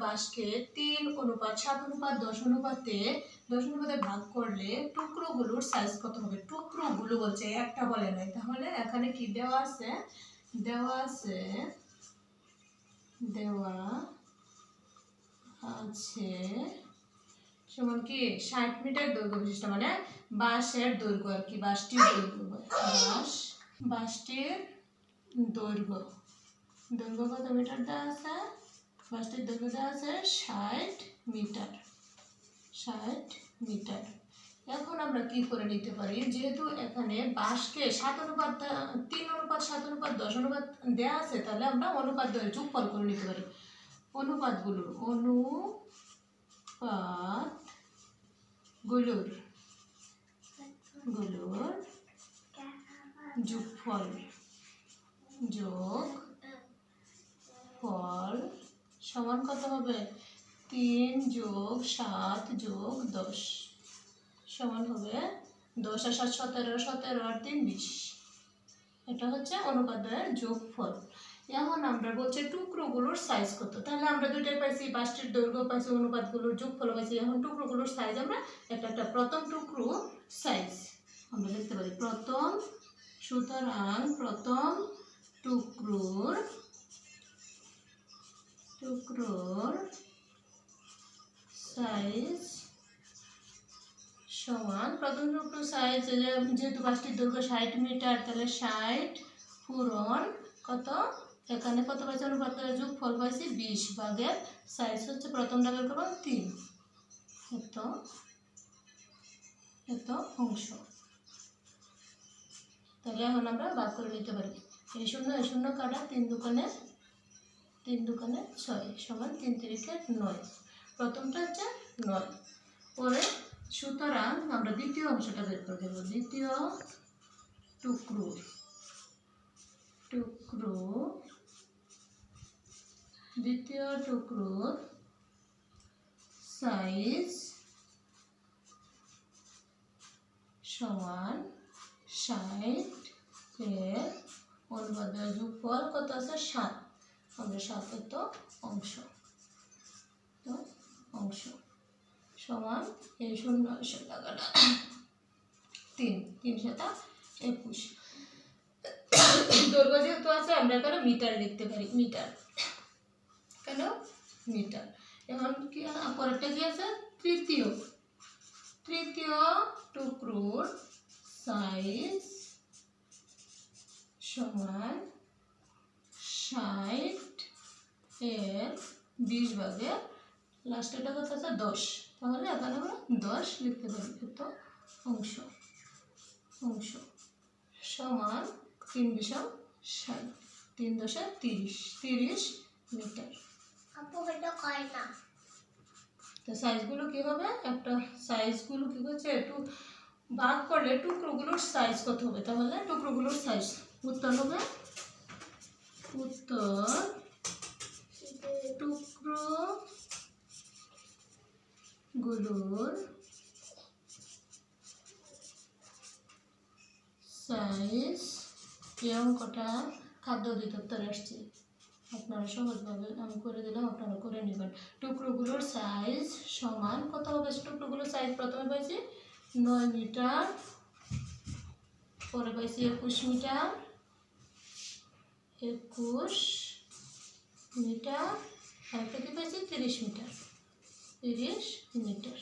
বাঁশকে 3:7:10 ভাগ করলে টুকরোগুলোর সাইজ কত হবে? টুকরোগুলো বলছে, একটা বলে নাই। তাহলে এখানে কি দেওয়া আছে? দেওয়া আছে সমান কি 60 মিটার দৈর্ঘ্য বিশিষ্ট, মানে বাঁশের দৈর্ঘ্য আর কি, বাঁশটির দৈর্ঘ্য কত মিটার দেওয়া আছে? বাঁশটির দৈর্ঘ্য দেওয়া আছে 60 মিটার। এখন আমরা কি করে নিতে পারি, যেহেতু এখানে বাঁশকে 3:7:10 দেওয়া আছে, তাহলে আমরা অনুপাত ধরে যোগফল করে নিতে পারি। অনুপাতগুলোর যোগফল সমান কত হবে? 3 + 7 + 10 সমান হবে 10 আর 7 17, 17 আর 3 20। এটা হচ্ছে অনুপাতের যোগফল। এখন আমরা বলছি টুকরোগুলোর সাইজ কত। তাহলে আমরা দুইটাই পাইছি, বাঁশটির দৈর্ঘ্য পাইছি, অনুপাতগুলোর যোগফল পাইছি। এখন টুকরোগুলোর সাইজ আমরা একটা প্রথম টুকরো সাইজ আমরা দেখতে পারি। সুতরাং প্রথম টুকরোর সাইজ সমান, প্রথম টুকরো সাইজ যেহেতু বাঁশটির দৈর্ঘ্য 60 মিটার, তাহলে 60 পূরণ কত, এখানে কত পাইছি? অনুপাতের যোগফল পাইছি 20 ভাগের সাইজ হচ্ছে প্রথমটা বের করব 3, এত অংশ। তাহলে এখন আমরা ভাগ করে নিতে পারি। এই শূন্য কাটা, 3 দুগুণে 6 সমান 3 3 9। প্রথমটা হচ্ছে 9। পরে সুতরাং আমরা দ্বিতীয় অংশটা বের করে দেব। দ্বিতীয় টুকরোর সাইজ সমান 60 এর অনুপাতের যোগফল কত আছে? 7। আমরা 7 এত অংশ সমান এই 0 টাকাটা 3 3 7 21। দৈর্ঘ্য যেহেতু আছে আমরা এখানে মিটার লিখতে পারি। মিটার। এখন কি পরেরটা কি আছে? তৃতীয় টুকরোর সাইজ সমান 60 এর 20 ভাগের লাস্টেরটা কত আছে? 10। তাহলে এখানে আমরা 10 লিখতে পারি। এত অংশ সমান 3 × 60 3 × 30 মিটার। তো সাইজগুলো কি হবে? সাইজগুলো কি হচ্ছে, একটু ভাগ করলে টুকরোগুলোর সাইজ কত হবে? তাহলে টুকরোগুলোর সাইজ উত্তর টুকরোগুলোর সাইজ, এই অঙ্কটা খাদ্য অধিদপ্তরে আসছে, আপনারা সহজভাবে আমি করে দিলাম, আপনারা করে নেবেন। টুকরোগুলোর সাইজ সমান কত হবে? টুকরোগুলোর সাইজ প্রথমে পাইছি 9 মিটার, পরে পাইছি 21 মিটার, আর কি পাইছি 30 মিটার।